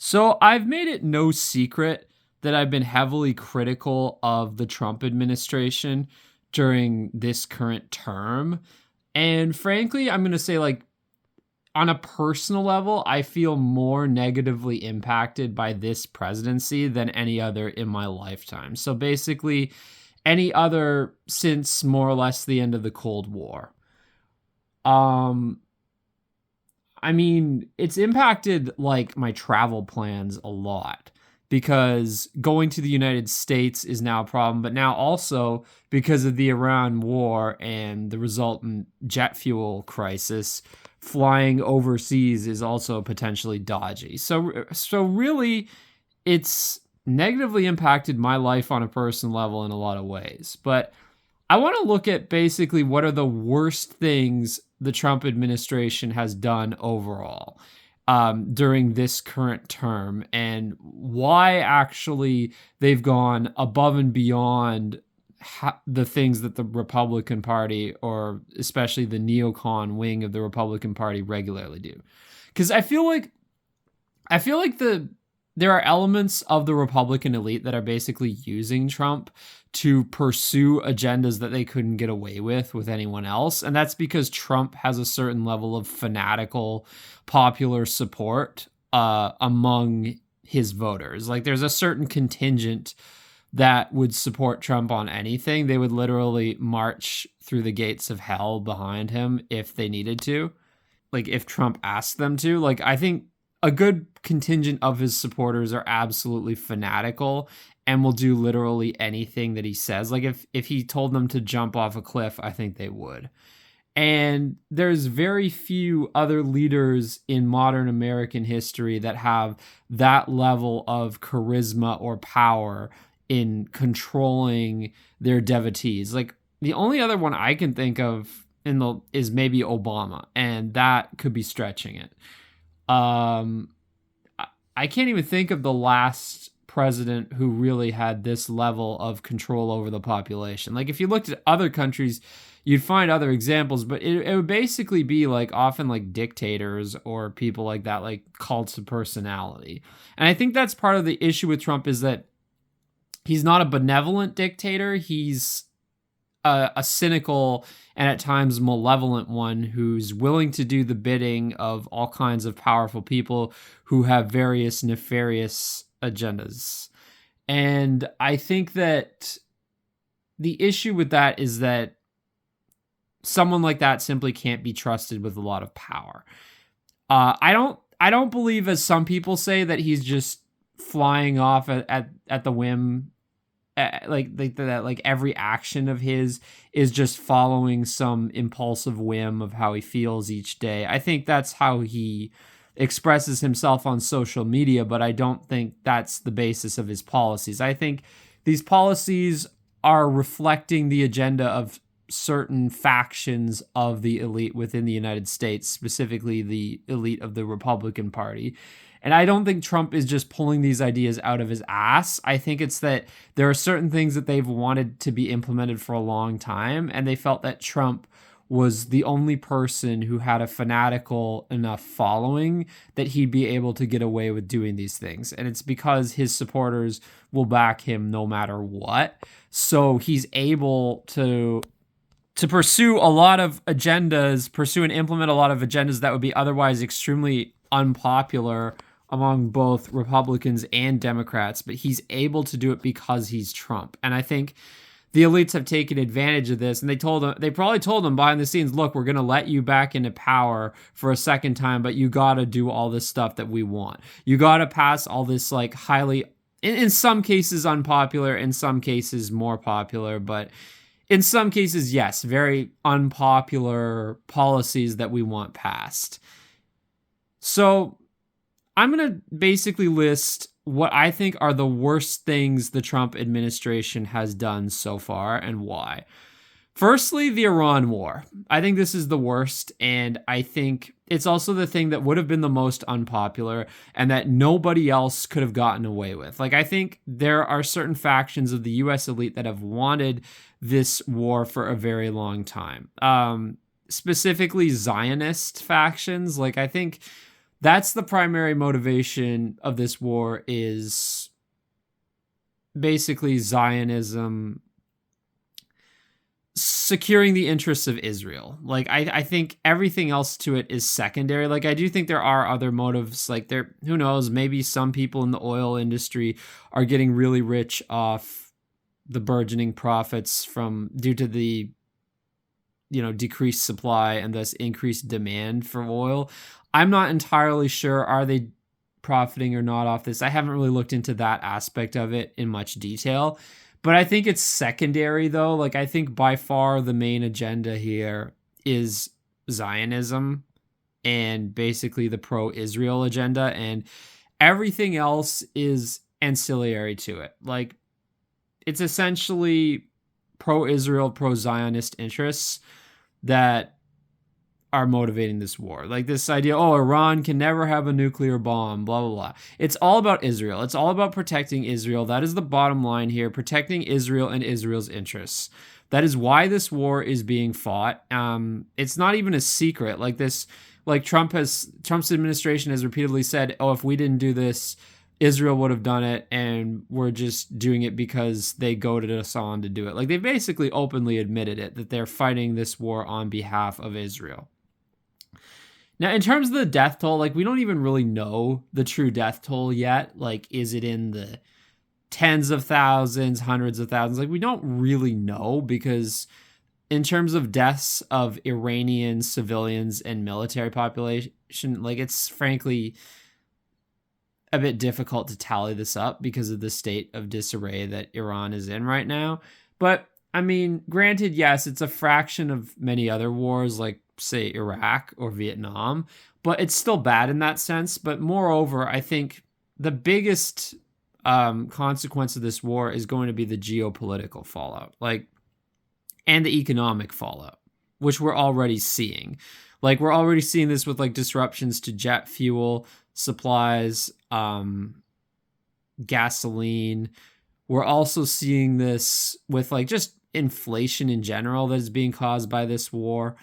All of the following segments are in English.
So I've made it no secret that I've been heavily critical of the Trump administration during this current term. And frankly, I'm going to say, like, on a personal level, I feel more negatively impacted by this presidency than any other in my lifetime. So basically, any other since more or less the end of the Cold War. Um, I mean, it's impacted like my travel plans a lot because going to the United States is now a problem, but now also because of the Iran war and the resultant jet fuel crisis, flying overseas is also potentially dodgy. So really it's negatively impacted my life on a personal level in a lot of ways. But I want to look at basically what are the worst things the Trump administration has done overall during this current term and why actually they've gone above and beyond the things that the Republican Party, or especially the neocon wing of the Republican Party, regularly do. Because I feel like there are elements of the Republican elite that are basically using Trump to pursue agendas that they couldn't get away with anyone else. And that's because Trump has a certain level of fanatical popular support among his voters. Like, there's a certain contingent that would support Trump on anything. They would literally march through the gates of hell behind him if they needed to. Like, if Trump asked them to. Like, I think a good contingent of his supporters are absolutely fanatical and will do literally anything that he says. Like, if he told them to jump off a cliff, I think they would. And there's very few other leaders in modern American history that have that level of charisma or power in controlling their devotees. Like, the only other one I can think of is maybe Obama, and that could be stretching it. I can't even think of the last president who really had this level of control over the population. Like, if you looked at other countries, you'd find other examples, but it would basically be like often like dictators or people like that, like cults of personality. And I think that's part of the issue with Trump, is that he's not a benevolent dictator. He's a cynical and at times malevolent one who's willing to do the bidding of all kinds of powerful people who have various nefarious agendas. And I think that the issue with that is that someone like that simply can't be trusted with a lot of power. I don't believe, as some people say, that he's just flying off at the whim. Like every action of his is just following some impulsive whim of how he feels each day. I think that's how he expresses himself on social media, but I don't think that's the basis of his policies. I think these policies are reflecting the agenda of certain factions of the elite within the United States, specifically the elite of the Republican Party. And I don't think Trump is just pulling these ideas out of his ass. I think it's that there are certain things that they've wanted to be implemented for a long time, and they felt that Trump was the only person who had a fanatical enough following that he'd be able to get away with doing these things. And it's because his supporters will back him no matter what. So he's able to pursue a lot of agendas, pursue and implement a lot of agendas that would be otherwise extremely unpopular among both Republicans and Democrats, but he's able to do it because he's Trump. And I think the elites have taken advantage of this, and they probably told him behind the scenes, look, we're going to let you back into power for a second time, but you got to do all this stuff that we want. You got to pass all this like highly, in some cases unpopular, in some cases more popular, but in some cases, yes, very unpopular policies that we want passed. So I'm going to basically list what I think are the worst things the Trump administration has done so far and why. Firstly, the Iran war. I think this is the worst, and I think it's also the thing that would have been the most unpopular and that nobody else could have gotten away with. Like, I think there are certain factions of the U.S. elite that have wanted this war for a very long time. Specifically Zionist factions. Like, I think That's the primary motivation of this war, is basically Zionism securing the interests of Israel. Like, I think everything else to it is secondary. Like, I do think there are other motives. Like, who knows, maybe some people in the oil industry are getting really rich off the burgeoning profits due to the decreased supply and thus increased demand for oil. I'm not entirely sure, are they profiting or not off this? I haven't really looked into that aspect of it in much detail. But I think it's secondary, though. Like, I think by far the main agenda here is Zionism and basically the pro-Israel agenda, and everything else is ancillary to it. Like, it's essentially pro-Israel, pro-Zionist interests that are motivating this war. Like, this idea, Iran can never have a nuclear bomb, blah, blah, blah. It's all about Israel. It's all about protecting Israel. That is the bottom line here, protecting Israel and Israel's interests. That is why this war is being fought. It's not even a secret. Trump's administration has repeatedly said, if we didn't do this, Israel would have done it, and we're just doing it because they goaded us on to do it. Like, they basically openly admitted it, that they're fighting this war on behalf of Israel. Now, in terms of the death toll, like, we don't even really know the true death toll yet. Like, is it in the tens of thousands, hundreds of thousands? Like, we don't really know, because in terms of deaths of Iranian civilians and military population, like, it's frankly a bit difficult to tally this up because of the state of disarray that Iran is in right now. But, I mean, granted, yes, it's a fraction of many other wars, like, say, Iraq or Vietnam, but it's still bad in that sense. But moreover, I think the biggest consequence of this war is going to be the geopolitical fallout, and the economic fallout, which we're already seeing. Like, we're already seeing this with, like, disruptions to jet fuel supplies, gasoline. We're also seeing this with, like, just inflation in general that is being caused by this war.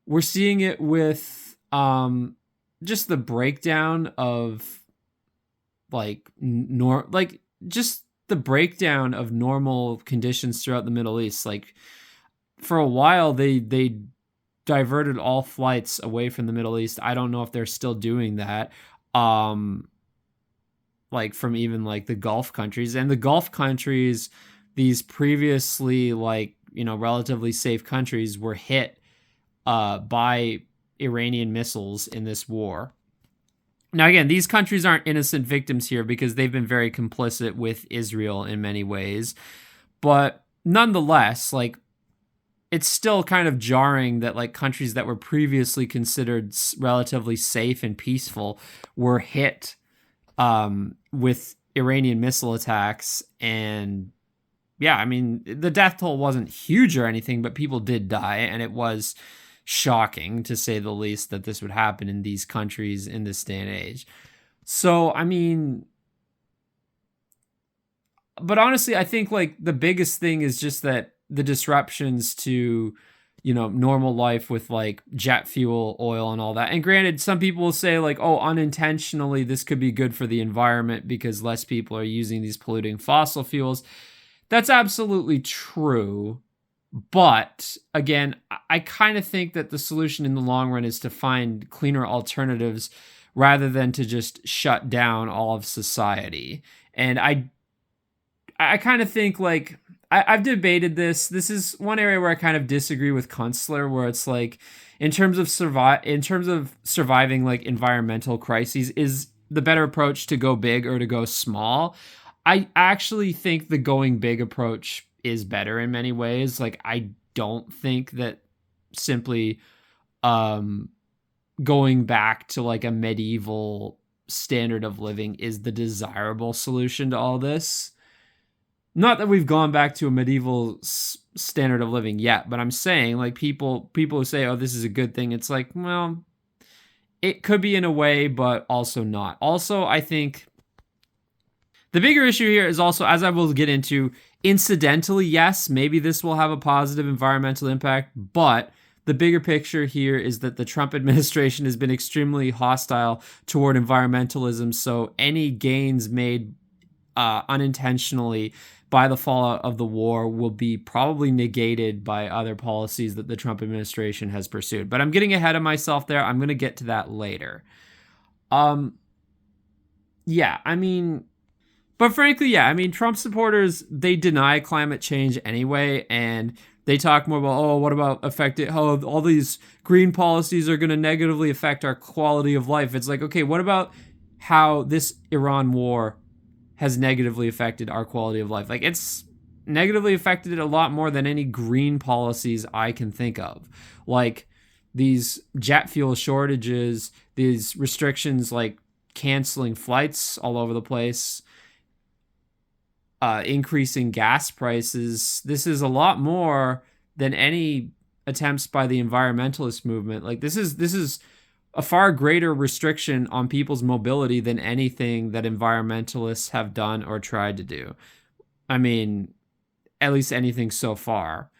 We're seeing it with just the breakdown of just the breakdown of normal conditions throughout the Middle East. Like, for a while they diverted all flights away from the Middle East. I don't know if they're still doing that. From even like the Gulf countries, and the Gulf countries, these previously relatively safe countries, were hit by Iranian missiles in this war. Now, again, these countries aren't innocent victims here because they've been very complicit with Israel in many ways. But nonetheless, it's still kind of jarring that countries that were previously considered relatively safe and peaceful were hit with Iranian missile attacks. And yeah, I mean, the death toll wasn't huge or anything, but people did die, and it was shocking, to say the least, that this would happen in these countries in this day and age. So, I mean, but honestly, I think the biggest thing is just that the disruptions to, normal life with jet fuel, oil, and all that. And granted, some people will say unintentionally, this could be good for the environment because less people are using these polluting fossil fuels. That's absolutely true. But again, I kind of think that the solution in the long run is to find cleaner alternatives rather than to just shut down all of society. And I kind of think I've debated this. This is one area where I kind of disagree with Kunstler, where it's in terms of surviving environmental crises, is the better approach to go big or to go small? I actually think the going big approach is better in many ways. I don't think that simply going back to a medieval standard of living is the desirable solution to all this. Not that we've gone back to a medieval standard of living yet, but I'm saying people who say, oh, this is a good thing. It's well, it could be in a way, but also not. Also, I think the bigger issue here is also, as I will get into, incidentally, yes, maybe this will have a positive environmental impact, but the bigger picture here is that the Trump administration has been extremely hostile toward environmentalism. So any gains made unintentionally by the fallout of the war will be probably negated by other policies that the Trump administration has pursued. But I'm getting ahead of myself there. I'm going to get to that later. Yeah, I mean, but frankly, yeah, I mean, Trump supporters, they deny climate change anyway, and they talk more about, oh, what about affecting, how all these green policies are going to negatively affect our quality of life. It's like, okay, what about how this Iran war has negatively affected our quality of life? Like, it's negatively affected it a lot more than any green policies I can think of. Like, these jet fuel shortages, these restrictions like canceling flights all over the place, increasing gas prices. This is a lot more than any attempts by the environmentalist movement. Like, this is a far greater restriction on people's mobility than anything that environmentalists have done or tried to do. I mean, at least anything so far.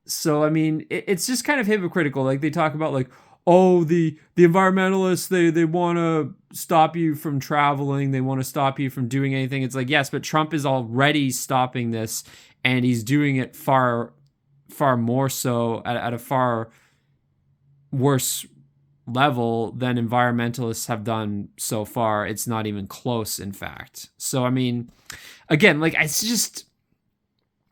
So, I mean, it's just kind of hypocritical. Like, they talk about, like, oh, the environmentalists, they want to stop you from traveling. They want to stop you from doing anything. It's like, yes, but Trump is already stopping this, and he's doing it far, far more so at a far worse level than environmentalists have done so far. It's not even close, in fact. So, I mean, again, like, it's just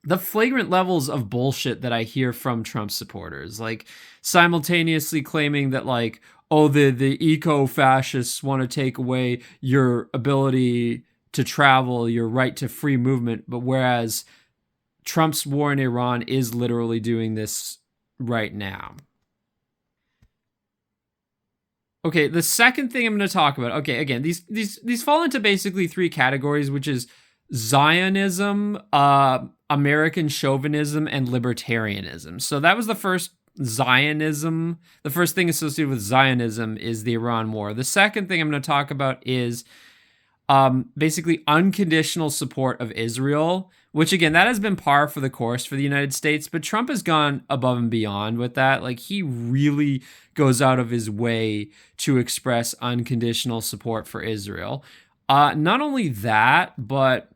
the flagrant levels of bullshit that I hear from Trump supporters, like simultaneously claiming that, like, oh, the eco-fascists want to take away your ability to travel, your right to free movement, but whereas Trump's war in Iran is literally doing this right now. Okay, the second thing I'm going to talk about. Okay, again, these fall into basically three categories, which is Zionism, American chauvinism, and libertarianism. So that was the first Zionism. The first thing associated with Zionism is the Iran war. The second thing I'm going to talk about is basically unconditional support of Israel, which, again, that has been par for the course for the United States, but Trump has gone above and beyond with that. Like, he really goes out of his way to express unconditional support for Israel. Not only that, but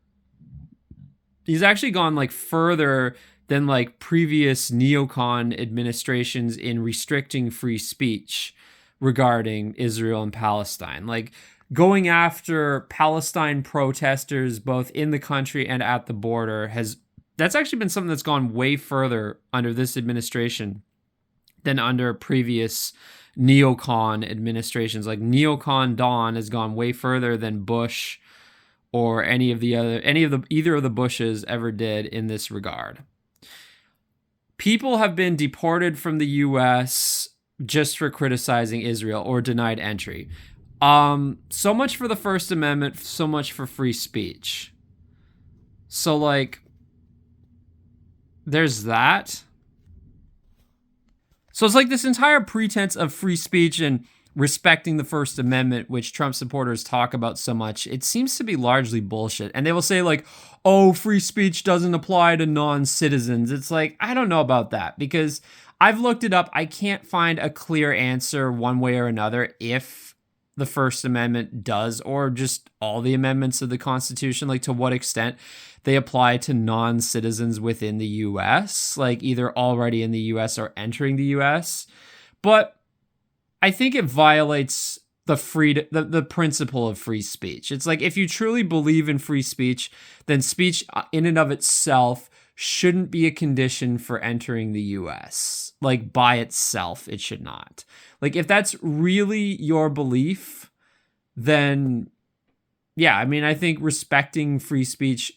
he's actually gone, like, further than, like, previous neocon administrations in restricting free speech regarding Israel and Palestine. Like, going after Palestine protesters both in the country and at the border that's actually been something that's gone way further under this administration than under previous neocon administrations. Like, neocon Dawn has gone way further than Bush or either of the Bushes ever did in this regard. People have been deported from the US just for criticizing Israel or denied entry. So much for the First Amendment, so much for free speech. So, like, there's that. So it's like this entire pretense of free speech and respecting the First Amendment, which Trump supporters talk about so much, it seems to be largely bullshit. And they will say, like, oh, free speech doesn't apply to non-citizens. It's like, I don't know about that, because I've looked it up. I can't find a clear answer one way or another if the First Amendment does, or just all the amendments of the Constitution, like, to what extent they apply to non-citizens within the U.S., like either already in the U.S. or entering the U.S. But I think it violates the principle of free speech. It's like, if you truly believe in free speech, then speech in and of itself shouldn't be a condition for entering the US. Like, by itself, it should not. Like, if that's really your belief, then yeah, I mean, I think respecting free speech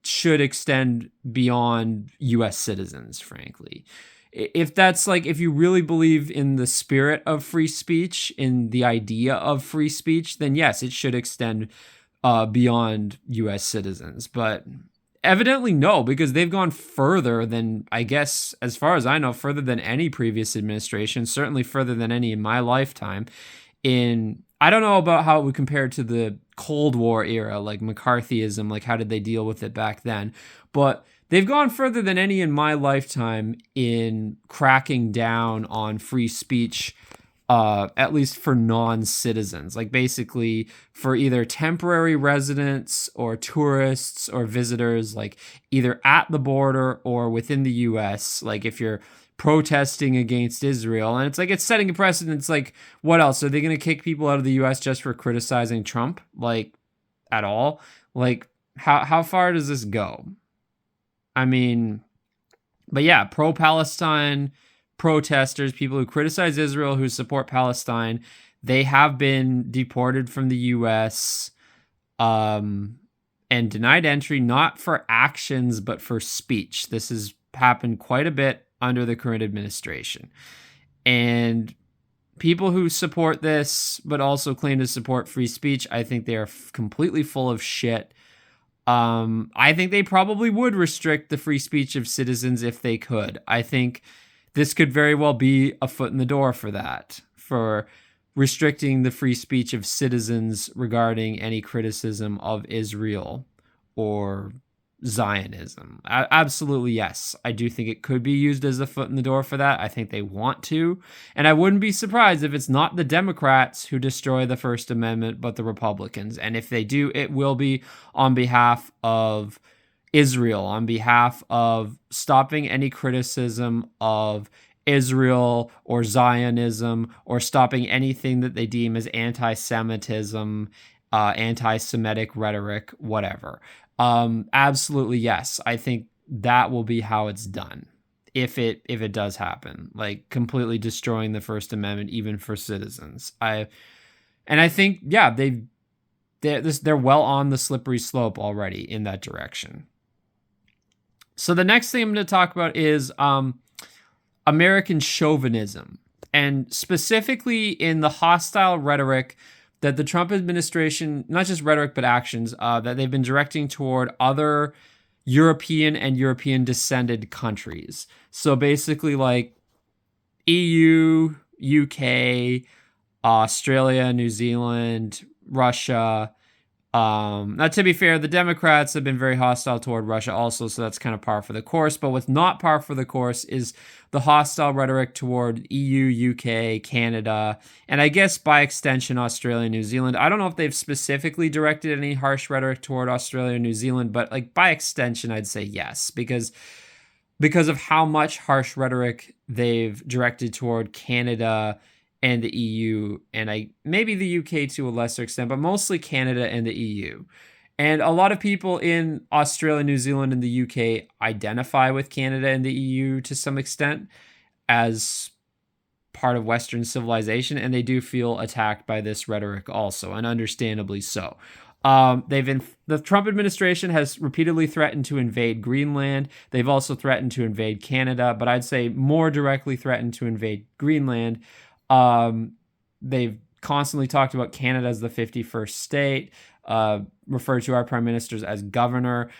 should extend beyond US citizens, frankly. If that's like, if you really believe in the spirit of free speech, in the idea of free speech, then yes, it should extend beyond US citizens. But evidently no, because they've gone further than, I guess, as far as I know, further than any previous administration, certainly further than any in my lifetime. I don't know about how it would compare to the Cold War era, like McCarthyism, like how did they deal with it back then? But they've gone further than any in my lifetime in cracking down on free speech, at least for non-citizens, like basically for either temporary residents or tourists or visitors, like either at the border or within the US. Like if you're protesting against Israel, and it's like it's setting a precedent. It's like, what else? Are they going to kick people out of the US just for criticizing Trump? Like, at all? Like, how far does this go? I mean, but yeah, pro-Palestine protesters, people who criticize Israel, who support Palestine, they have been deported from the US, and denied entry, not for actions, but for speech. This has happened quite a bit under the current administration. And people who support this, but also claim to support free speech, I think they are completely full of shit. I think they probably would restrict the free speech of citizens if they could. I think this could very well be a foot in the door for that, for restricting the free speech of citizens regarding any criticism of Israel or Zionism. Absolutely, yes. I do think it could be used as a foot in the door for that. I think they want to. And I wouldn't be surprised if it's not the Democrats who destroy the First Amendment, but the Republicans. And if they do, it will be on behalf of Israel, on behalf of stopping any criticism of Israel or Zionism, or stopping anything that they deem as anti-Semitism, anti-Semitic rhetoric, whatever. Absolutely, yes. I think that will be how it's done if it does happen, like completely destroying the First Amendment even for citizens. I think, yeah, they're well on the slippery slope already in that direction. So the next thing I'm going to talk about is American chauvinism, and specifically in the hostile rhetoric that the Trump administration, not just rhetoric, but actions, that they've been directing toward other European and European descended countries. So basically like EU, UK, Australia, New Zealand, Russia. Now, to be fair, the Democrats have been very hostile toward Russia also, so that's kind of par for the course. But what's not par for the course is the hostile rhetoric toward EU, UK, Canada, and I guess by extension, Australia, New Zealand. I don't know if they've specifically directed any harsh rhetoric toward Australia and New Zealand, but like by extension, I'd say yes, because of how much harsh rhetoric they've directed toward Canada and the EU, and maybe the UK to a lesser extent, but mostly Canada and the EU. And a lot of people in Australia, New Zealand, and the UK identify with Canada and the EU to some extent as part of Western civilization, and they do feel attacked by this rhetoric also, and understandably so. The Trump administration has repeatedly threatened to invade Greenland. They've also threatened to invade Canada, but I'd say more directly threatened to invade Greenland. They've constantly talked about Canada as the 51st state, referred to our prime ministers as governor,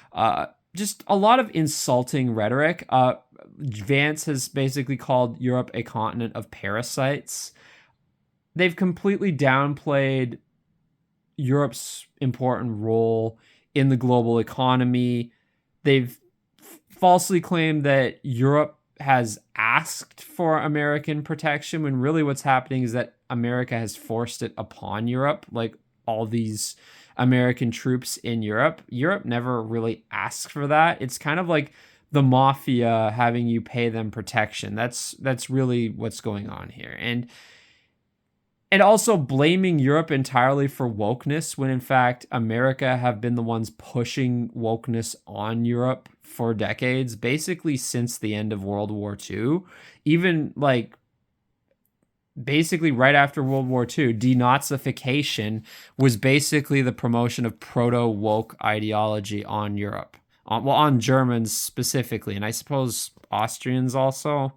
just a lot of insulting rhetoric. Vance has basically called Europe a continent of parasites. They've completely downplayed Europe's important role in the global economy. They've falsely claimed that Europe has asked for American protection, when really what's happening is that America has forced it upon Europe, like all these American troops in Europe. Europe never really asked for that. It's kind of like the mafia having you pay them protection. That's really what's going on here. And also blaming Europe entirely for wokeness, when in fact America have been the ones pushing wokeness on Europe for decades, basically since the end of World War II. Even like basically right after World War II, denazification was basically the promotion of proto-woke ideology on Europe. On Germans specifically, and I suppose Austrians also,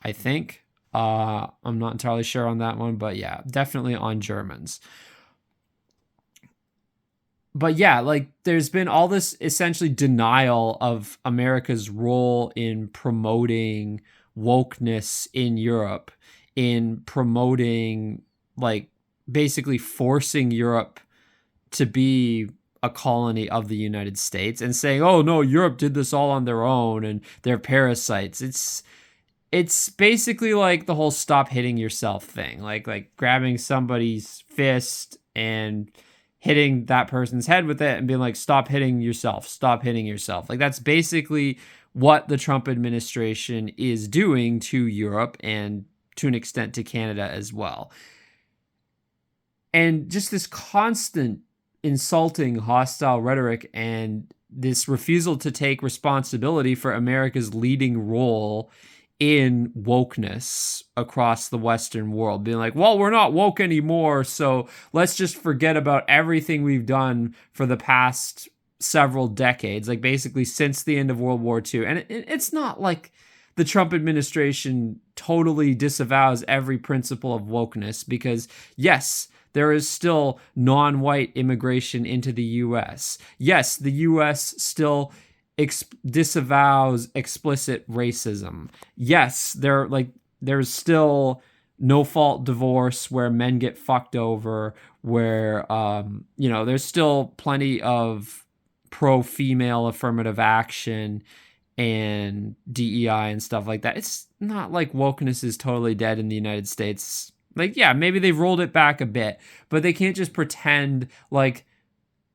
I think. I'm not entirely sure on that one, but yeah, definitely on Germans. But yeah, like there's been all this essentially denial of America's role in promoting wokeness in Europe, in promoting, like basically forcing Europe to be a colony of the United States and saying, "Oh no, Europe did this all on their own and they're parasites." It's basically like the whole stop hitting yourself thing. Like grabbing somebody's fist and hitting that person's head with it and being like, "Stop hitting yourself. Stop hitting yourself." Like that's basically what the Trump administration is doing to Europe and to an extent to Canada as well. And just this constant insulting, hostile rhetoric and this refusal to take responsibility for America's leading role in wokeness across the Western world, being like, well, we're not woke anymore, so let's just forget about everything we've done for the past several decades, like basically since the end of World War II. And it's not like the Trump administration totally disavows every principle of wokeness, because yes, there is still non-white immigration into the U.S. Yes, the U.S. still disavows explicit racism. Yes, there's still no-fault divorce where men get fucked over, where there's still plenty of pro-female affirmative action and DEI and stuff like that. It's not like wokeness is totally dead in the United States. Like, yeah, maybe they've rolled it back a bit, but they can't just pretend like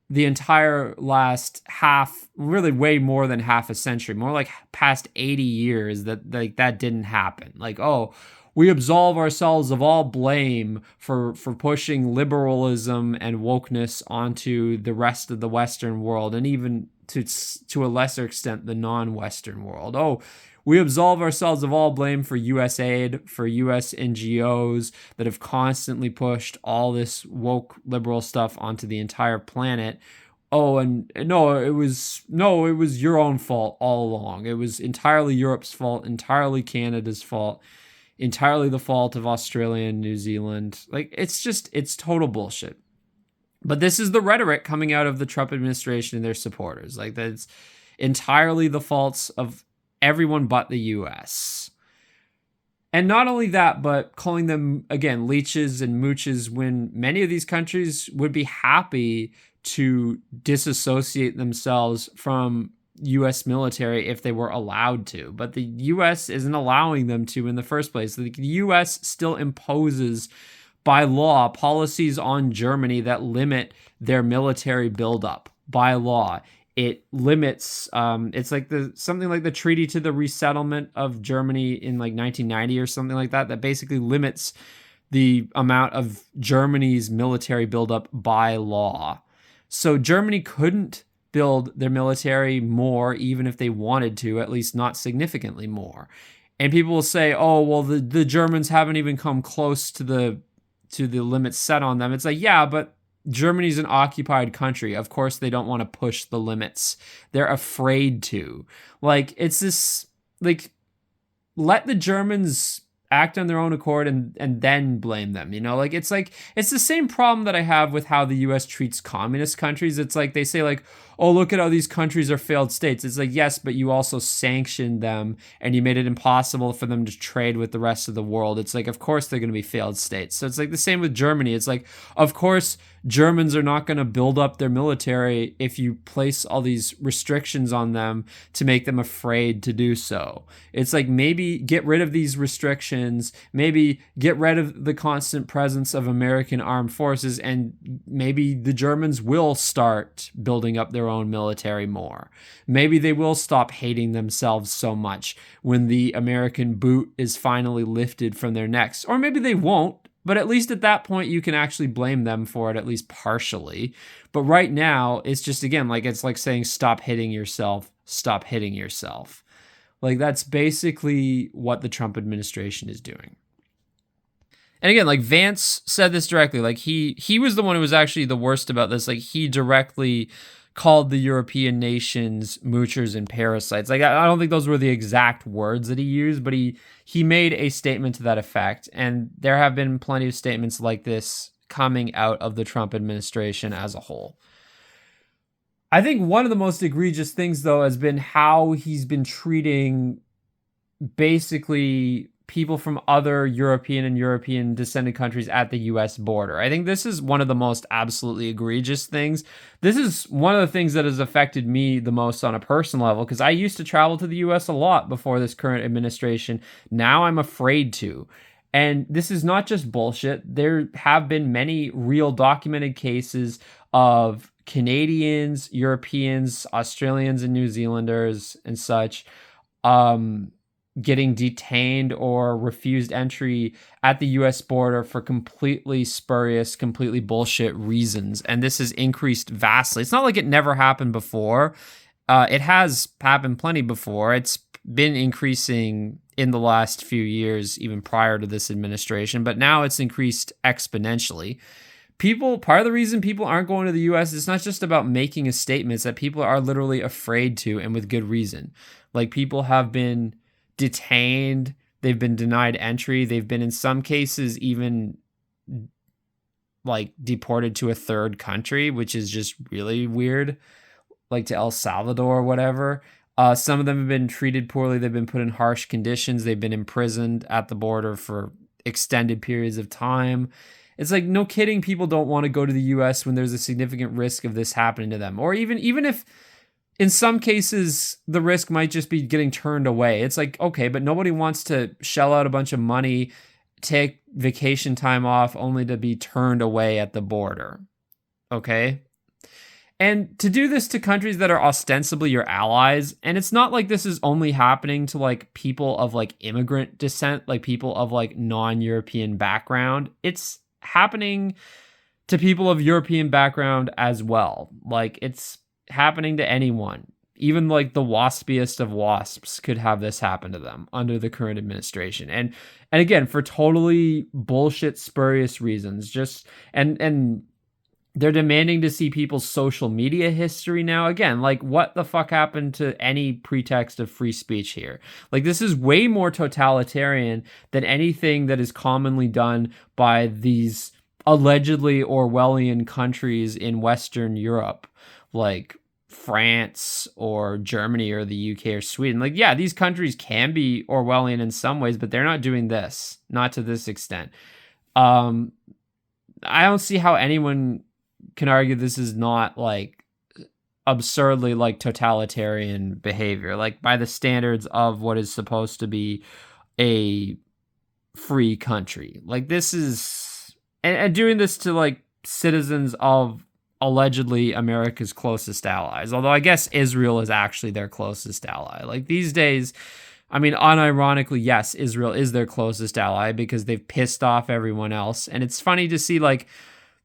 the entire last half, really way more than half a century, more like past 80 years, that didn't happen. Like, oh, we absolve ourselves of all blame for pushing liberalism and wokeness onto the rest of the Western world, and even to a lesser extent the non-Western world. Oh, we absolve ourselves of all blame for U.S. aid, for U.S. NGOs that have constantly pushed all this woke liberal stuff onto the entire planet. Oh, and it was your own fault all along. It was entirely Europe's fault, entirely Canada's fault, entirely the fault of Australia and New Zealand. Like, it's total bullshit. But this is the rhetoric coming out of the Trump administration and their supporters. Like, that's entirely the faults of everyone but the U.S. And not only that, but calling them, again, leeches and mooches, when many of these countries would be happy to disassociate themselves from U.S. military if they were allowed to. But the U.S. isn't allowing them to in the first place. The U.S. still imposes by law policies on Germany that limit their military buildup by law. It limits, it's like something like the Treaty to the Resettlement of Germany in like 1990 or something like that basically limits the amount of Germany's military buildup by law. So Germany couldn't build their military more, even if they wanted to, at least not significantly more. And people will say, oh, well, the Germans haven't even come close to the limits set on them. It's like, yeah, but Germany's an occupied country. Of course, they don't want to push the limits. They're afraid to. Like, it's this, like, let the Germans act on their own accord and then blame them, Like, it's the same problem that I have with how the U.S. treats communist countries. It's like they say, like, oh, look at how these countries are failed states. It's like, yes, but you also sanctioned them and you made it impossible for them to trade with the rest of the world. It's like, of course they're going to be failed states. So it's like the same with Germany. It's like, of course Germans are not going to build up their military if you place all these restrictions on them to make them afraid to do so. It's like, maybe get rid of these restrictions, maybe get rid of the constant presence of American armed forces, and maybe the Germans will start building up their own military more. Maybe they will stop hating themselves so much when the American boot is finally lifted from their necks. Or maybe they won't, but at least at that point you can actually blame them for it, at least partially. But right now, it's just, again, like, it's like saying, stop hitting yourself, stop hitting yourself. Like, that's basically what the Trump administration is doing. And again, like, Vance said this directly. Like, he was the one who was actually the worst about this. Like, he directly called the European nations moochers and parasites. Like, I don't think those were the exact words that he used, but he made a statement to that effect. And there have been plenty of statements like this coming out of the Trump administration as a whole. I think one of the most egregious things, though, has been how he's been treating basically people from other European and European descended countries at the US border. I think this is one of the most absolutely egregious things. This is one of the things that has affected me the most on a personal level, because I used to travel to the US a lot before this current administration. Now I'm afraid to. And this is not just bullshit. There have been many real documented cases of Canadians, Europeans, Australians, and New Zealanders and such getting detained or refused entry at the US border for completely spurious, completely bullshit reasons. And this has increased vastly. It's not like it never happened before. It has happened plenty before. It's been increasing in the last few years, even prior to this administration, but now it's increased exponentially. Part of the reason people aren't going to the US, it's not just about making a statement, it's that people are literally afraid to, and with good reason. Like, people have been detained, they've been denied entry, they've been in some cases even like deported to a third country, which is just really weird, like to El Salvador or whatever. Some of them have been treated poorly. They've been put in harsh conditions. They've been imprisoned at the border for extended periods of time. It's like, no kidding, people don't want to go to the US when there's a significant risk of this happening to them. Or even if in some cases the risk might just be getting turned away. It's like, okay, but nobody wants to shell out a bunch of money, take vacation time off only to be turned away at the border. Okay? And to do this to countries that are ostensibly your allies, and it's not like this is only happening to like people of like immigrant descent, like people of like non-European background. It's happening to people of European background as well. Like, it's happening to anyone. Even like the waspiest of wasps could have this happen to them under the current administration. And again, for totally bullshit, spurious reasons. Just and they're demanding to see people's social media history now. Again, like, what the fuck happened to any pretext of free speech here? Like, this is way more totalitarian than anything that is commonly done by these allegedly Orwellian countries in Western Europe, like France or Germany or the UK or Sweden. Like, yeah, these countries can be Orwellian in some ways, but they're not doing this, not to this extent. I don't see how anyone can argue this is not like absurdly like totalitarian behavior, like by the standards of what is supposed to be a free country. Like, this is, and doing this to like citizens of allegedly America's closest allies, although I guess Israel is actually their closest ally. Like, these days, I mean, unironically, yes, Israel is their closest ally because they've pissed off everyone else. And it's funny to see like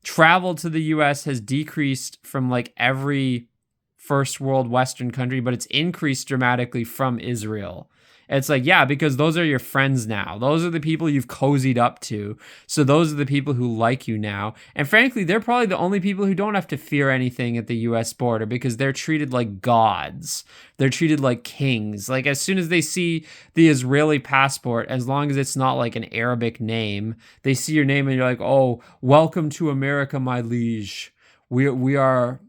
travel to the US has decreased from like every first world Western country, but it's increased dramatically from Israel. It's like, yeah, because those are your friends now. Those are the people you've cozied up to. So those are the people who like you now. And frankly, they're probably the only people who don't have to fear anything at the US border because they're treated like gods. They're treated like kings. Like, as soon as they see the Israeli passport, as long as it's not like an Arabic name, they see your name and you're like, oh, welcome to America, my liege. We are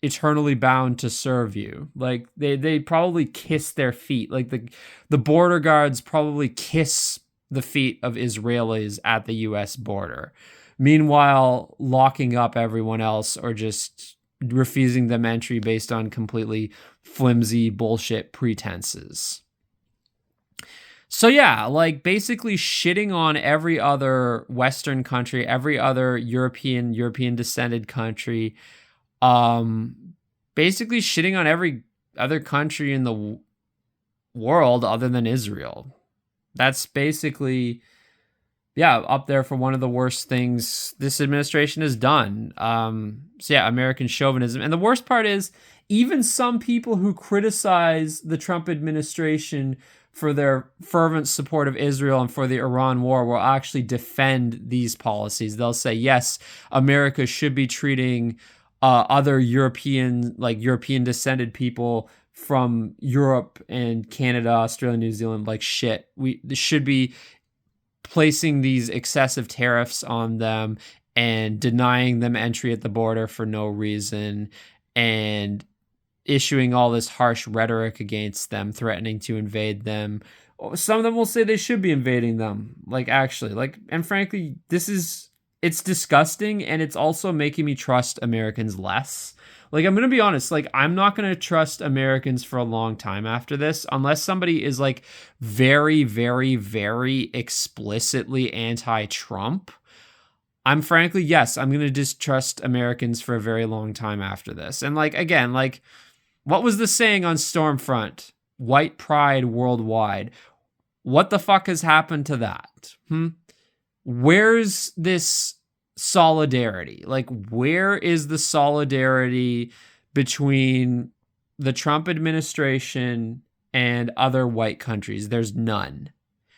eternally bound to serve you. Like, they probably kiss their feet. Like, the border guards probably kiss the feet of Israelis at the US border. Meanwhile, locking up everyone else or just refusing them entry based on completely flimsy bullshit pretenses. So yeah, like, basically shitting on every other Western country, every other European descended country, basically shitting on every other country in the world other than Israel. That's basically, yeah, up there for one of the worst things this administration has done. So yeah, American chauvinism. And the worst part is, even some people who criticize the Trump administration for their fervent support of Israel and for the Iran war will actually defend these policies. They'll say, yes, America should be treating other European descended people from Europe and Canada, Australia, New Zealand like shit. We should be placing these excessive tariffs on them and denying them entry at the border for no reason and issuing all this harsh rhetoric against them, threatening to invade them Some of them will say they should be invading them. Like, actually, like, and frankly, it's disgusting, and it's also making me trust Americans less. Like, I'm going to be honest, like, I'm not going to trust Americans for a long time after this, unless somebody is like very, very, very explicitly anti-Trump. I'm frankly, yes, I'm going to distrust Americans for a very long time after this. And like, again, like, what was the saying on Stormfront? White pride worldwide. What the fuck has happened to that? Where's this solidarity? Like, where is the solidarity between the Trump administration and other white countries? There's none.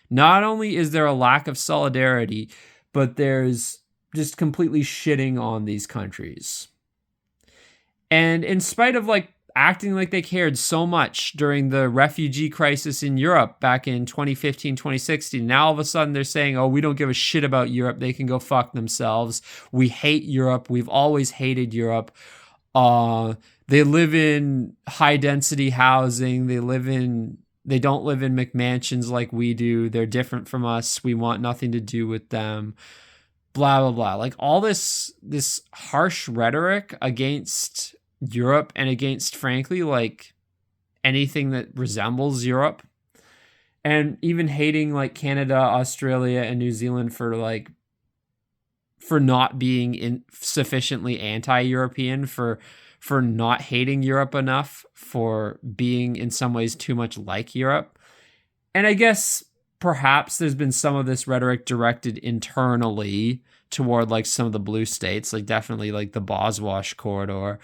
Not only is there a lack of solidarity, but there's just completely shitting on these countries. And in spite of like acting like they cared so much during the refugee crisis in Europe back in 2015, 2016. Now all of a sudden they're saying, oh, we don't give a shit about Europe. They can go fuck themselves. We hate Europe. We've always hated Europe. They live in high density housing. They don't live in McMansions like we do. They're different from us. We want nothing to do with them. Blah, blah, blah. Like all this harsh rhetoric against Europe and against, frankly, like anything that resembles Europe, and even hating like Canada, Australia, and New Zealand for not being sufficiently anti-European, for not hating Europe enough, for being in some ways too much like Europe. And I guess perhaps there's been some of this rhetoric directed internally toward like some of the blue states, like definitely like the Boswash corridor.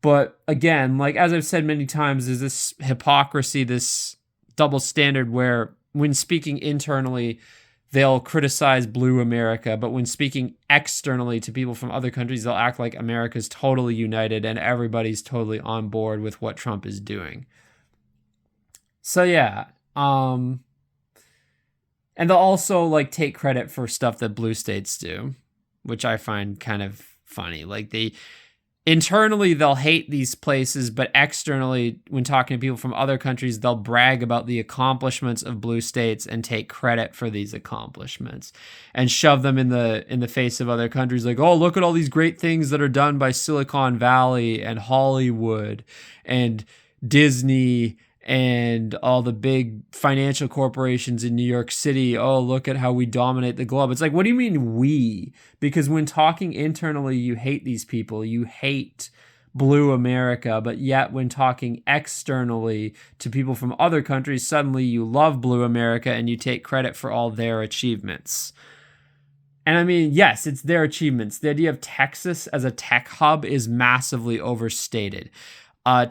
But again, like as I've said many times, there's this hypocrisy, this double standard where when speaking internally, they'll criticize blue America, but when speaking externally to people from other countries, they'll act like America's totally united and everybody's totally on board with what Trump is doing. So yeah, and they'll also like take credit for stuff that blue states do, which I find kind of funny. Like internally, they'll hate these places, but externally, when talking to people from other countries, they'll brag about the accomplishments of blue states and take credit for these accomplishments and shove them in the face of other countries. Like, oh, look at all these great things that are done by Silicon Valley and Hollywood and Disney and all the big financial corporations in New York City. Oh, look at how we dominate the globe. It's like, what do you mean we? Because when talking internally, you hate these people. You hate blue America. But yet when talking externally to people from other countries, suddenly you love blue America and you take credit for all their achievements. And I mean, yes, it's their achievements. The idea of Texas as a tech hub is massively overstated.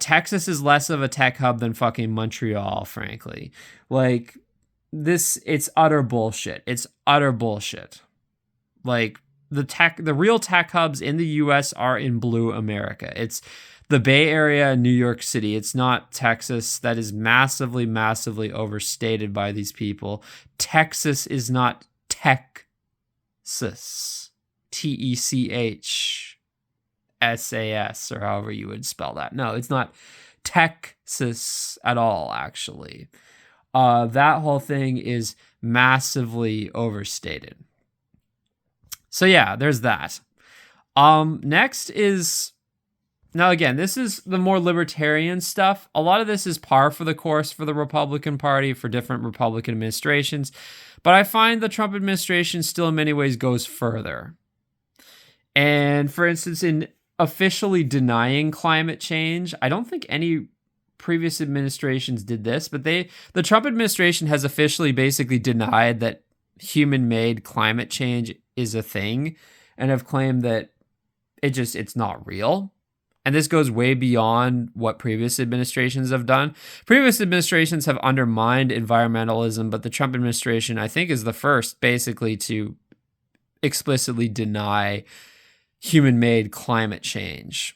Texas is less of a tech hub than fucking Montreal, frankly. Like, it's utter bullshit. It's utter bullshit. Like, the real tech hubs in the US are in blue America. It's the Bay Area and New York City. It's not Texas. That is massively, massively overstated by these people. Texas is not Texas. TECH. SAS, or however you would spell that. No, it's not Texas at all, actually. That whole thing is massively overstated. So yeah, there's that. Next is, now again, this is the more libertarian stuff. A lot of this is par for the course for the Republican Party, for different Republican administrations. But I find the Trump administration still in many ways goes further. And for instance, in officially denying climate change, I don't think any previous administrations did this, but the Trump administration has officially basically denied that human-made climate change is a thing and have claimed that it's not real. And this goes way beyond what previous administrations have done. Previous administrations have undermined environmentalism, but the Trump administration, I think, is the first basically to explicitly deny human-made climate change.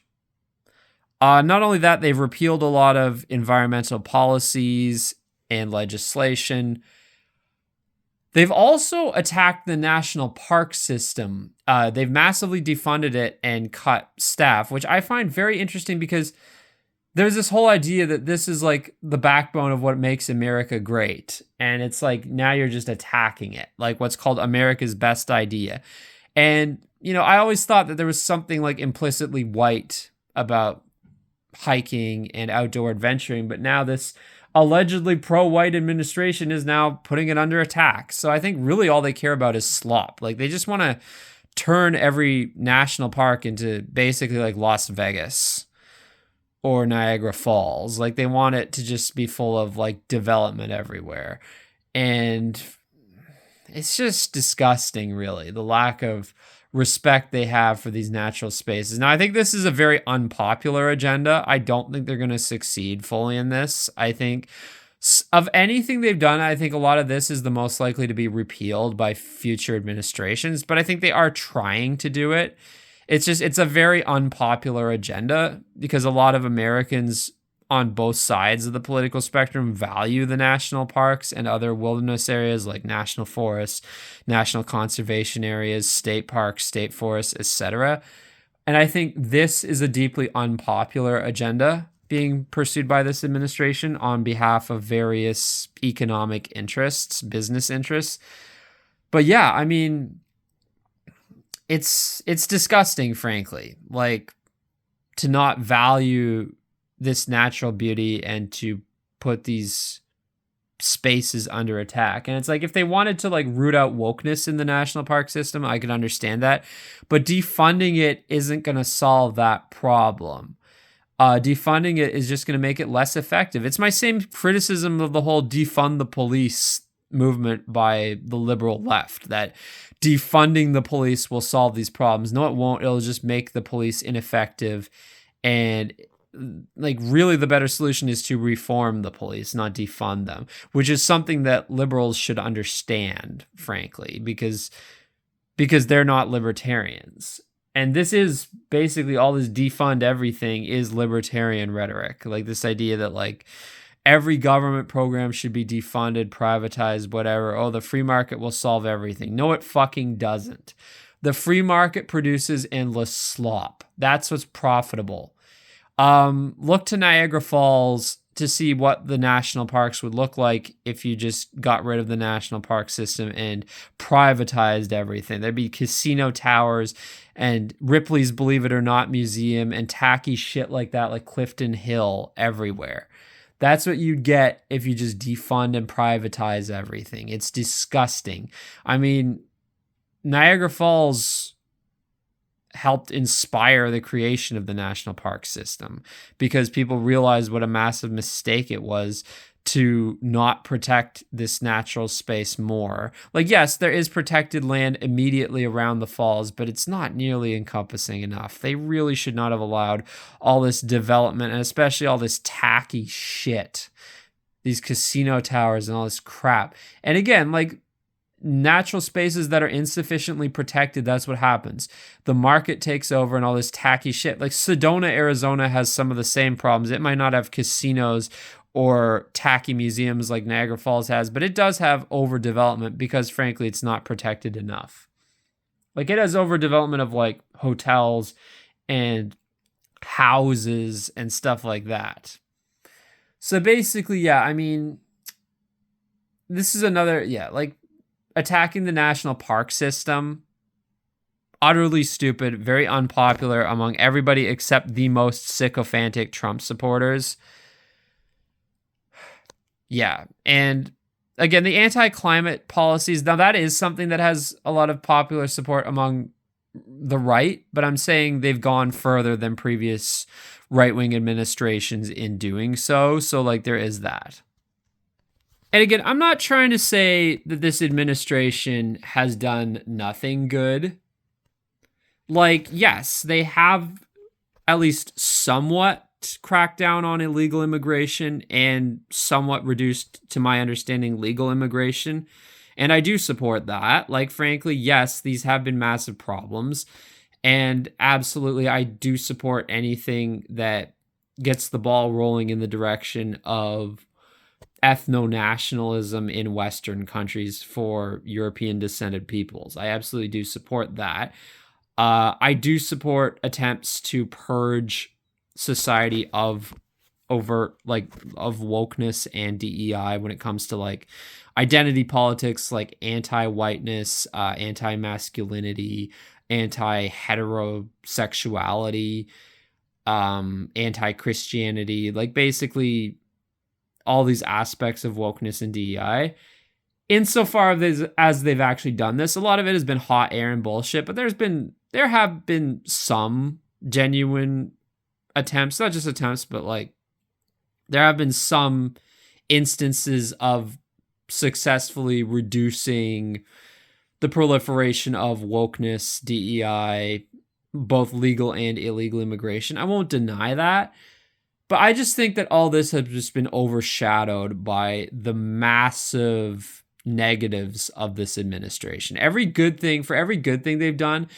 Not only that, they've repealed a lot of environmental policies and legislation. They've also attacked the national park system. They've massively defunded it and cut staff, which I find very interesting because there's this whole idea that this is like the backbone of what makes America great. And it's like now you're just attacking it, like what's called America's best idea. And, I always thought that there was something like implicitly white about hiking and outdoor adventuring, but now this allegedly pro-white administration is now putting it under attack. So I think really all they care about is slop. Like they just want to turn every national park into basically like Las Vegas or Niagara Falls. Like they want it to just be full of like development everywhere. And it's just disgusting, really, the lack of respect they have for these natural spaces. Now, I think this is a very unpopular agenda. I don't think they're going to succeed fully in this. I think of anything they've done, I think a lot of this is the most likely to be repealed by future administrations, but I think they are trying to do it. It's a very unpopular agenda because a lot of Americans on both sides of the political spectrum value the national parks and other wilderness areas like national forests, national conservation areas, state parks, state forests, etc. And I think this is a deeply unpopular agenda being pursued by this administration on behalf of various economic interests, business interests. But yeah, I mean, it's disgusting, frankly, like to not value this natural beauty and to put these spaces under attack. And it's like, if they wanted to like root out wokeness in the national park system, I could understand that, but defunding it isn't going to solve that problem. Defunding it is just going to make it less effective. It's my same criticism of the whole defund the police movement by the liberal left, that defunding the police will solve these problems. No, it won't. It'll just make the police ineffective. And like really the better solution is to reform the police, not defund them, which is something that liberals should understand, frankly, because they're not libertarians. And this is basically all this defund everything is libertarian rhetoric. Like this idea that like every government program should be defunded, privatized, whatever. Oh, the free market will solve everything. No, it fucking doesn't. The free market produces endless slop. That's what's profitable. Look to Niagara Falls to see what the national parks would look like if you just got rid of the national park system and privatized everything. There'd be casino towers and Ripley's Believe It or Not museum and tacky shit like that, like Clifton Hill everywhere. That's what you'd get if you just defund and privatize everything. It's disgusting. I mean, Niagara Falls helped inspire the creation of the national park system because people realized what a massive mistake it was to not protect this natural space more. Like, yes, there is protected land immediately around the falls, but it's not nearly encompassing enough. They really should not have allowed all this development and especially all this tacky shit, these casino towers and all this crap. And again, like, natural spaces that are insufficiently protected, that's what happens. The market takes over and all this tacky shit. Like Sedona, Arizona has some of the same problems. It might not have casinos or tacky museums like Niagara Falls has, but it does have overdevelopment because frankly, it's not protected enough. Like it has overdevelopment of like hotels and houses and stuff like that. So basically, yeah, I mean, this is another, like, attacking the national park system, utterly stupid, very unpopular among everybody except the most sycophantic Trump supporters. Yeah, and again, the anti-climate policies, now that is something that has a lot of popular support among the right, but I'm saying they've gone further than previous right-wing administrations in doing so, so like there is that. And again, I'm not trying to say that this administration has done nothing good. Like, yes, they have at least somewhat cracked down on illegal immigration and somewhat reduced, to my understanding, legal immigration. And I do support that. Like, frankly, yes, these have been massive problems. And absolutely, I do support anything that gets the ball rolling in the direction of ethno-nationalism in Western countries for European descended peoples. I absolutely do support that. I do support attempts to purge society of overt like of wokeness and DEI when it comes to like identity politics, like anti-whiteness, anti-masculinity, anti-heterosexuality, anti-Christianity, like basically all these aspects of wokeness and DEI. Insofar as they've actually done this, a lot of it has been hot air and bullshit, but there have been some genuine attempts, not just attempts, but like there have been some instances of successfully reducing the proliferation of wokeness, DEI, both legal and illegal immigration. I won't deny that. But I just think that all this has just been overshadowed by the massive negatives of this administration. For every good thing they've done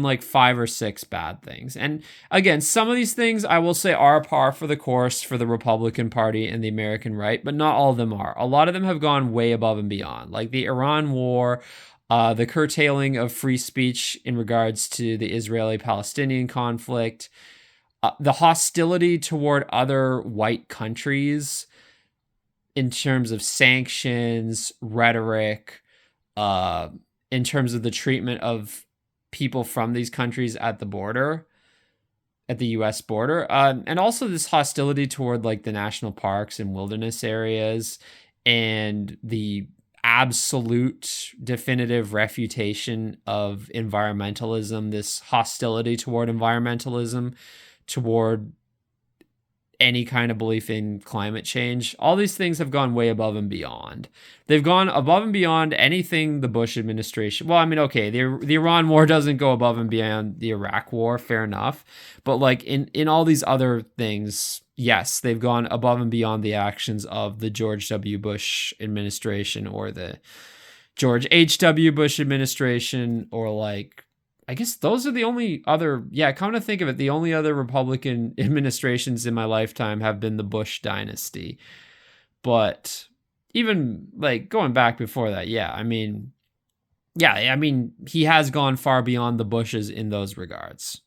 like 5 or 6 bad things. And again, some of these things I will say are par for the course for the Republican Party and the American right, but not all of them are. A lot of them have gone way above and beyond, like the Iran war, the curtailing of free speech in regards to the Israeli-Palestinian conflict, the hostility toward other white countries in terms of sanctions, rhetoric, in terms of the treatment of people from these countries at the border, at the U.S. border, and also this hostility toward like the national parks and wilderness areas, and the absolute definitive refutation of environmentalism, this hostility toward environmentalism, toward any kind of belief in climate change. All these things have gone way above and beyond. They've gone above and beyond anything the Bush administration. Well, I mean, okay, the Iran war doesn't go above and beyond the Iraq war, fair enough. But like in all these other things, yes, they've gone above and beyond the actions of the George W. Bush administration or the George H.W. Bush administration, or like, I guess those are the only other, come to think of it, the only other Republican administrations in my lifetime have been the Bush dynasty. But even like going back before that, I mean, he has gone far beyond the Bushes in those regards.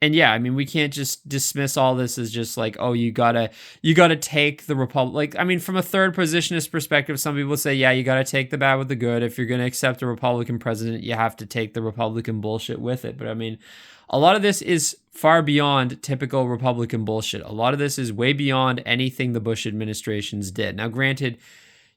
And I mean, we can't just dismiss all this as just like, oh, you gotta take the Republic. Like, I mean, from a third positionist perspective, some people say, you gotta take the bad with the good. If you're gonna accept a Republican president, you have to take the Republican bullshit with it. But I mean, a lot of this is far beyond typical Republican bullshit. A lot of this is way beyond anything the Bush administrations did. Now, granted,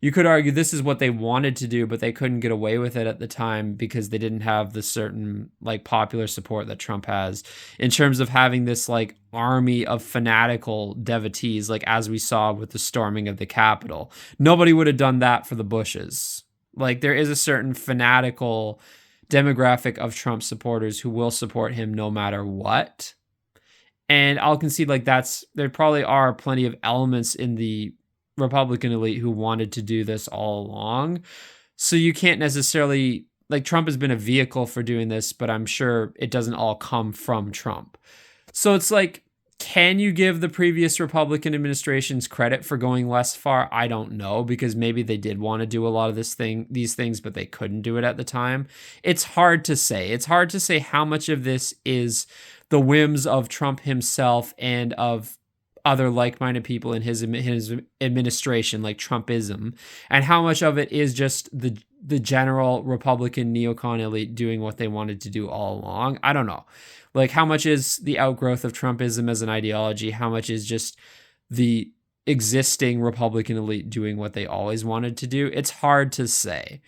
you could argue this is what they wanted to do, but they couldn't get away with it at the time because they didn't have the certain like popular support that Trump has in terms of having this like army of fanatical devotees, like as we saw with the storming of the Capitol. Nobody would have done that for the Bushes. Like there is a certain fanatical demographic of Trump supporters who will support him no matter what. And I'll concede like there probably are plenty of elements in the Republican elite who wanted to do this all along. So you can't necessarily, like, Trump has been a vehicle for doing this, but I'm sure it doesn't all come from Trump. So it's like, can you give the previous Republican administrations credit for going less far? I don't know, because maybe they did want to do a lot of these things, but they couldn't do it at the time. It's hard to say. It's hard to say how much of this is the whims of Trump himself and of other like-minded people in his administration, like Trumpism, and how much of it is just the general Republican neocon elite doing what they wanted to do all along. I don't know. Like, how much is the outgrowth of Trumpism as an ideology? How much is just the existing Republican elite doing what they always wanted to do? It's hard to say.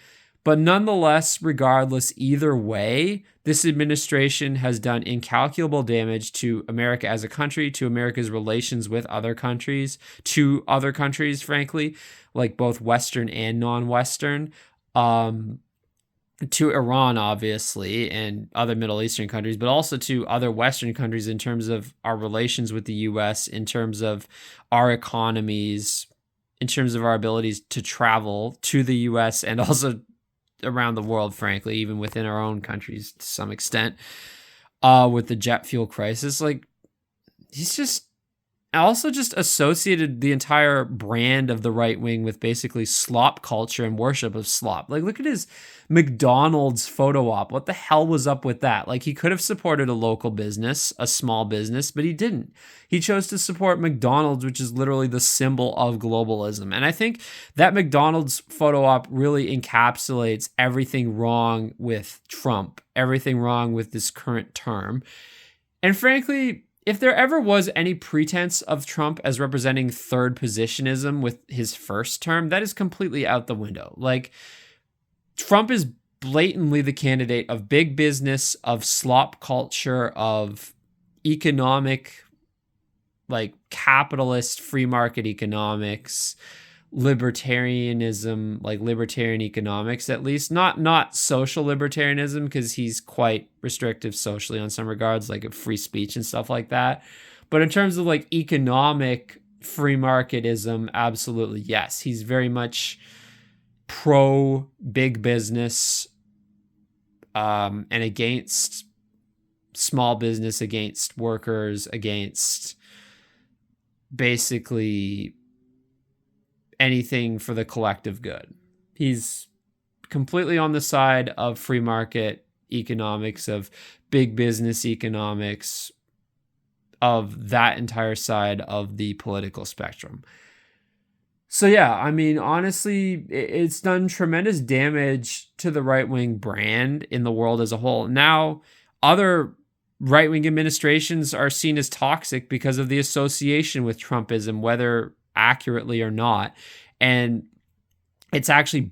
But nonetheless, regardless, either way, this administration has done incalculable damage to America as a country, to America's relations with other countries, to other countries, frankly, like both Western and non-Western, to Iran, obviously, and other Middle Eastern countries, but also to other Western countries in terms of our relations with the U.S., in terms of our economies, in terms of our abilities to travel to the U.S. and also around the world, frankly, even within our own countries to some extent, with the jet fuel crisis. Like, he's just, also just associated the entire brand of the right wing with basically slop culture and worship of slop. Like, look at his McDonald's photo op. What the hell was up with that? Like, he could have supported a local business, a small business, but he didn't. He chose to support McDonald's, which is literally the symbol of globalism. And I think that McDonald's photo op really encapsulates everything wrong with Trump, everything wrong with this current term. And frankly, if there ever was any pretense of Trump as representing third positionism with his first term, that is completely out the window. Like, Trump is blatantly the candidate of big business, of slop culture, of economic, like capitalist free market economics, libertarianism, like libertarian economics, at least not social libertarianism, because he's quite restrictive socially on some regards, like free speech and stuff like that. But in terms of like economic free marketism, absolutely yes, he's very much pro big business, and against small business, against workers, against basically anything for the collective good. He's completely on the side of free market economics, of big business economics, of that entire side of the political spectrum. So yeah, I mean, honestly, it's done tremendous damage to the right-wing brand in the world as a whole. Now, other right-wing administrations are seen as toxic because of the association with Trumpism, whether accurately or not. And he's actually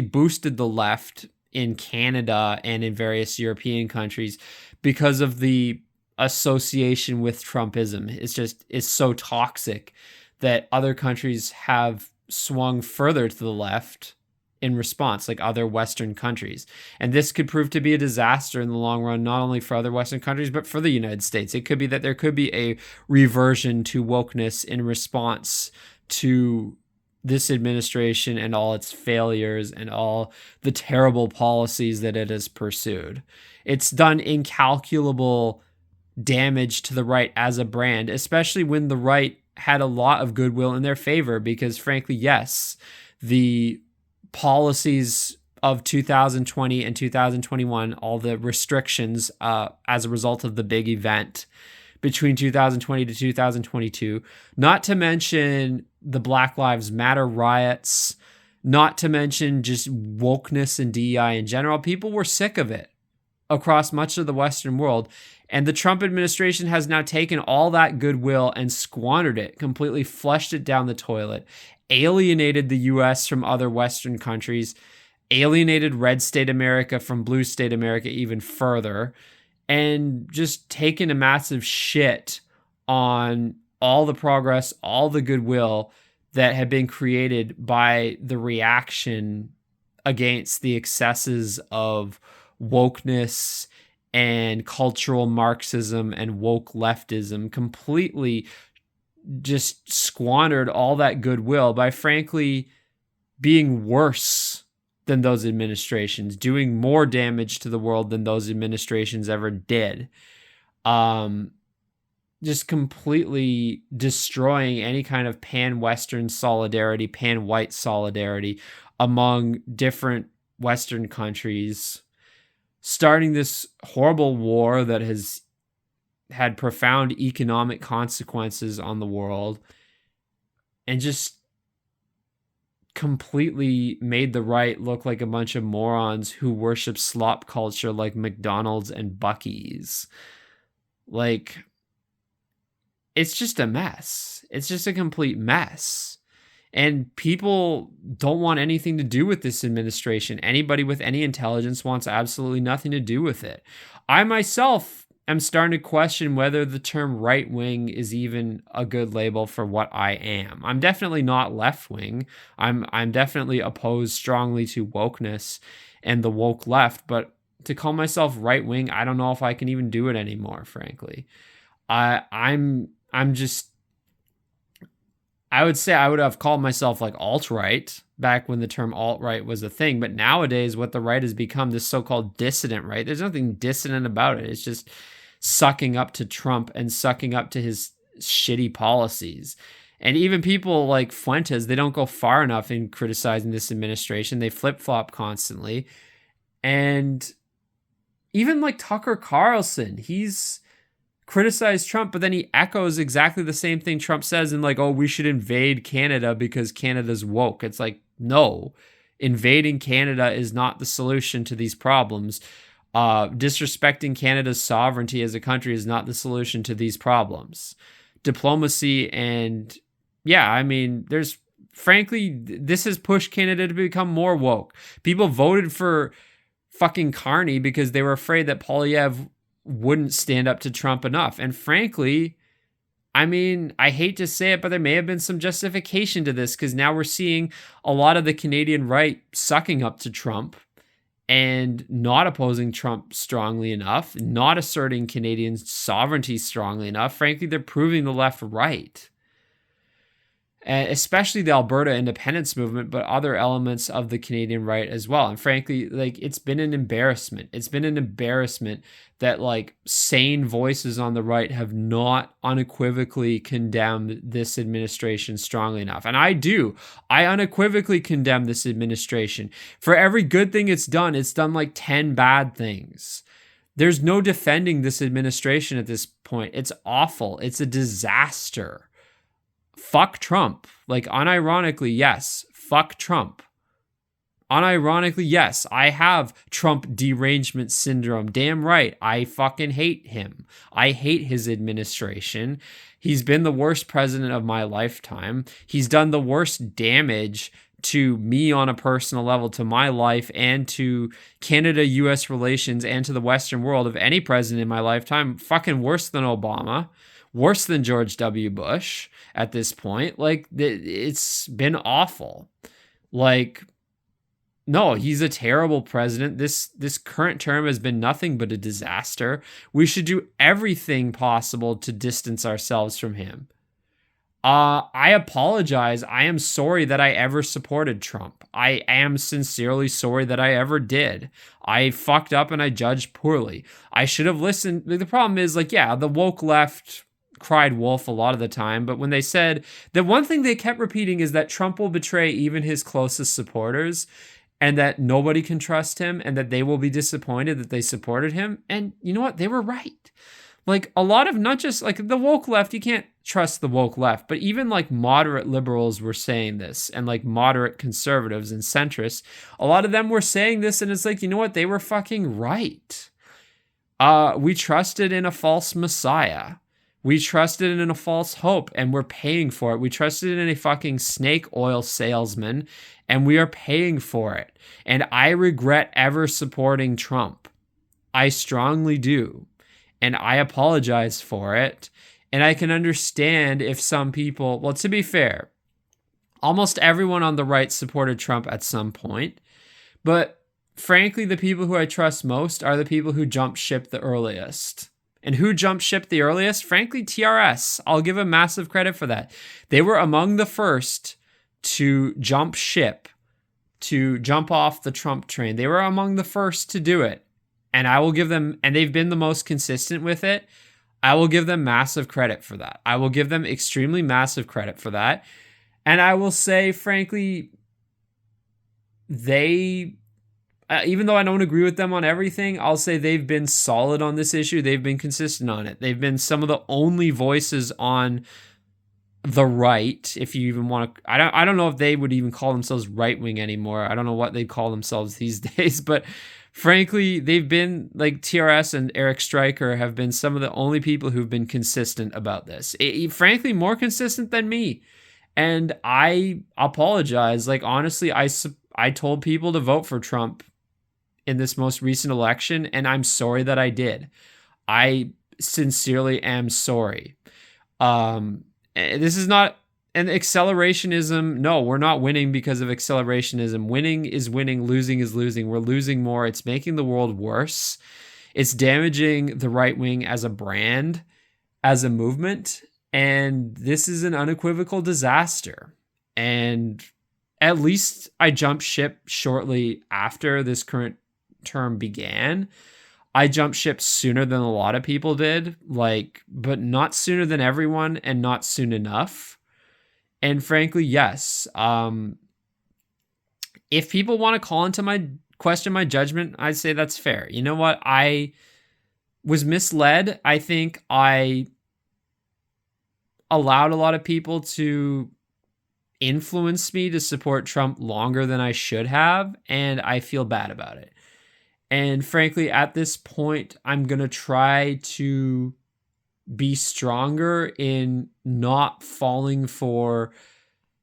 boosted the left in Canada and in various European countries because of the association with Trumpism. It's so toxic that other countries have swung further to the left in response, like other Western countries. And this could prove to be a disaster in the long run, not only for other Western countries, but for the United States. It could be that there could be a reversion to wokeness in response to this administration and all its failures and all the terrible policies that it has pursued. It's done incalculable damage to the right as a brand, especially when the right had a lot of goodwill in their favor, because frankly, yes, the policies of 2020 and 2021, all the restrictions as a result of the big event between 2020 to 2022, not to mention the Black Lives Matter riots, not to mention just wokeness and DEI in general. People were sick of it across much of the Western world. And the Trump administration has now taken all that goodwill and squandered it, completely flushed it down the toilet, alienated the US from other Western countries, alienated red state America from blue state America even further, and just taken a massive shit on all the progress, all the goodwill that had been created by the reaction against the excesses of wokeness and cultural Marxism and woke leftism. Completely just squandered all that goodwill by frankly being worse than those administrations, doing more damage to the world than those administrations ever did. Just completely destroying any kind of pan-Western solidarity, pan-white solidarity among different Western countries, starting this horrible war that has had profound economic consequences on the world, and just completely made the right look like a bunch of morons who worship slop culture like McDonald's and Buc-ee's. Like, it's just a mess. It's just a complete mess. And people don't want anything to do with this administration. Anybody with any intelligence wants absolutely nothing to do with it. I myself am starting to question whether the term right wing is even a good label for what I am. I'm definitely not left wing. I'm definitely opposed strongly to wokeness and the woke left, but to call myself right wing, I don't know if I can even do it anymore, frankly. I would say I would have called myself like alt-right back when the term alt-right was a thing. But nowadays, what the right has become, this so-called dissident right, there's nothing dissident about it. It's just sucking up to Trump and sucking up to his shitty policies. And even people like Fuentes, they don't go far enough in criticizing this administration. They flip-flop constantly. And even like Tucker Carlson, he's criticized Trump, but then he echoes exactly the same thing Trump says in like, oh, we should invade Canada because Canada's woke. It's like, no, invading Canada is not the solution to these problems. Disrespecting Canada's sovereignty as a country is not the solution to these problems. Diplomacy and there's frankly, this has pushed Canada to become more woke. People voted for fucking Carney because they were afraid that Poilievre wouldn't stand up to Trump enough. And frankly, I hate to say it, but there may have been some justification to this because now we're seeing a lot of the Canadian right sucking up to Trump and not opposing Trump strongly enough, not asserting Canadian sovereignty strongly enough. Frankly, they're proving the left right. Especially the Alberta independence movement, but other elements of the Canadian right as well. And frankly, like, it's been an embarrassment. It's been an embarrassment that like sane voices on the right have not unequivocally condemned this administration strongly enough. And I unequivocally condemn this administration. For every good thing it's done like 10 bad things. There's no defending this administration at this point. It's awful. It's a disaster. Fuck Trump. Like, unironically, yes, fuck Trump. Unironically, yes, I have Trump derangement syndrome. Damn right, I fucking hate him. I hate his administration. He's been the worst president of my lifetime. He's done the worst damage to me on a personal level, to my life, and to Canada-US relations, and to the Western world of any president in my lifetime. Fucking worse than Obama. Worse than George W. Bush at this point. Like, it's been awful. Like, no, he's a terrible president. This current term has been nothing but a disaster. We should do everything possible to distance ourselves from him. I apologize. I am sorry that I ever supported Trump. I am sincerely sorry that I ever did. I fucked up and I judged poorly. I should have listened. The problem is, like, yeah, the woke left cried wolf a lot of the time, but when they said, the one thing they kept repeating is that Trump will betray even his closest supporters, and that nobody can trust him, and that they will be disappointed that they supported him. And you know what? They were right. Like, a lot of, not just like the woke left, you can't trust the woke left, but even like moderate liberals were saying this, and like moderate conservatives and centrists, a lot of them were saying this, and it's like, you know what? They were fucking right. We trusted in a false messiah. We trusted in a false hope, and we're paying for it. We trusted in a fucking snake oil salesman, and we are paying for it. And I regret ever supporting Trump. I strongly do. And I apologize for it. And I can understand if some people, well, to be fair, almost everyone on the right supported Trump at some point. But frankly, the people who I trust most are the people who jumped ship the earliest. And who jumped ship the earliest? Frankly, TRS. I'll give them massive credit for that. They were among the first to jump ship, to jump off the Trump train. They were among the first to do it. And I will give them, and they've been the most consistent with it. I will give them massive credit for that. I will give them extremely massive credit for that. And I will say, frankly, they, even though I don't agree with them on everything, I'll say they've been solid on this issue. They've been consistent on it. They've been some of the only voices on the right, if you even want to, I don't know if they would even call themselves right-wing anymore. I don't know what they call themselves these days, but frankly, they've been, like, TRS and Eric Stryker have been some of the only people who've been consistent about this. Frankly, more consistent than me. And I apologize. Like, honestly, I told people to vote for Trump in this most recent election, and I'm sorry that I did. I sincerely am sorry. This is not an accelerationism. No, we're not winning because of accelerationism. Winning is winning, losing is losing. We're losing more. It's making the world worse. It's damaging the right wing as a brand, as a movement. And this is an unequivocal disaster. And at least I jumped ship shortly after this current term began. I jumped ship sooner than a lot of people did, like, but not sooner than everyone and not soon enough. And frankly, yes. If people want to call into my question my judgment, I'd say that's fair. You know what? I was misled. I think I allowed a lot of people to influence me to support Trump longer than I should have, and I feel bad about it. And frankly, at this point, I'm going to try to be stronger in not falling for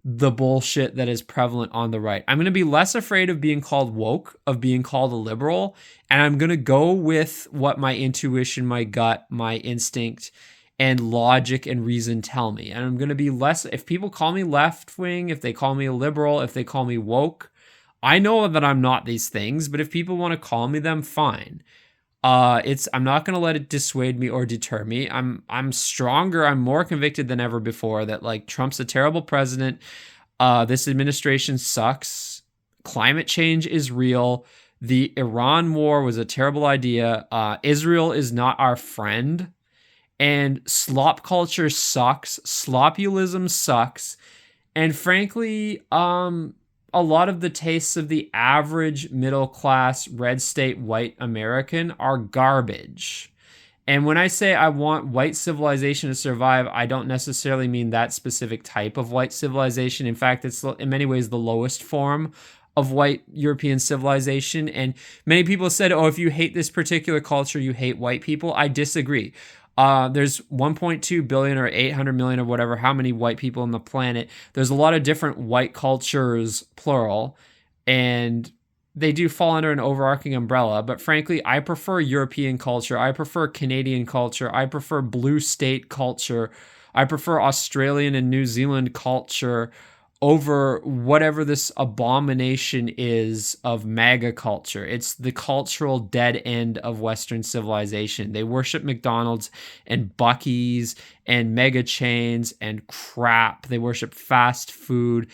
the bullshit that is prevalent on the right. I'm going to be less afraid of being called woke, of being called a liberal, and I'm going to go with what my intuition, my gut, my instinct, and logic and reason tell me. And I'm going to be less, if people call me left wing, if they call me a liberal, if they call me woke, I know that I'm not these things, but if people want to call me them, fine. I'm not going to let it dissuade me or deter me. I'm stronger. I'm more convicted than ever before that like Trump's a terrible president. This administration sucks. Climate change is real. The Iran war was a terrible idea. Israel is not our friend. And slop culture sucks. Slopulism sucks. And frankly, a lot of the tastes of the average middle class red state white American are garbage. And when I say I want white civilization to survive, I don't necessarily mean that specific type of white civilization. In fact, it's in many ways the lowest form of white European civilization. And many people said, oh, if you hate this particular culture, you hate white people. I disagree. There's 1.2 billion or 800 million or whatever, how many white people on the planet. There's a lot of different white cultures, plural, and they do fall under an overarching umbrella. But frankly, I prefer European culture. I prefer Canadian culture. I prefer blue state culture. I prefer Australian and New Zealand culture over whatever this abomination is of MAGA culture. It's the cultural dead end of Western civilization. They worship McDonald's and Buc-ee's and mega chains and crap. They worship fast food,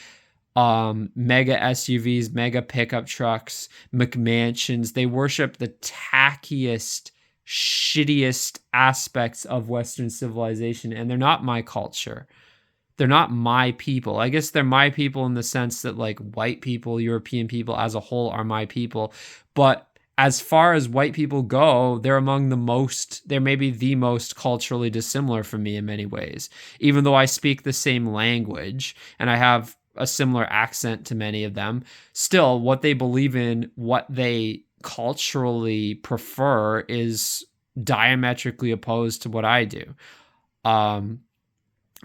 mega SUVs, mega pickup trucks, McMansions. They worship the tackiest, shittiest aspects of Western civilization, and they're not my culture. They're not my people. I guess they're my people in the sense that like white people, European people as a whole are my people. But as far as white people go, they're maybe the most culturally dissimilar from me in many ways. Even though I speak the same language and I have a similar accent to many of them, still what they believe in, what they culturally prefer is diametrically opposed to what I do.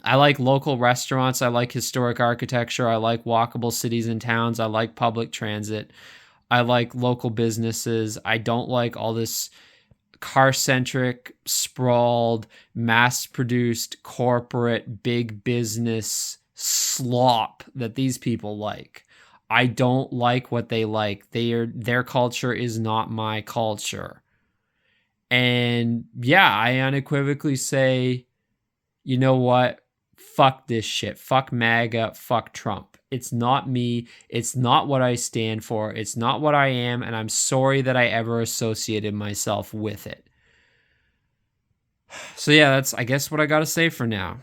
I like local restaurants. I like historic architecture. I like walkable cities and towns. I like public transit. I like local businesses. I don't like all this car-centric, sprawled, mass-produced, corporate, big business slop that these people like. I don't like what they like. Their culture is not my culture. And yeah, I unequivocally say, you know what? Fuck this shit. Fuck MAGA. Fuck Trump. It's not me. It's not what I stand for. It's not what I am. And I'm sorry that I ever associated myself with it. So yeah, that's, I guess, what I got to say for now.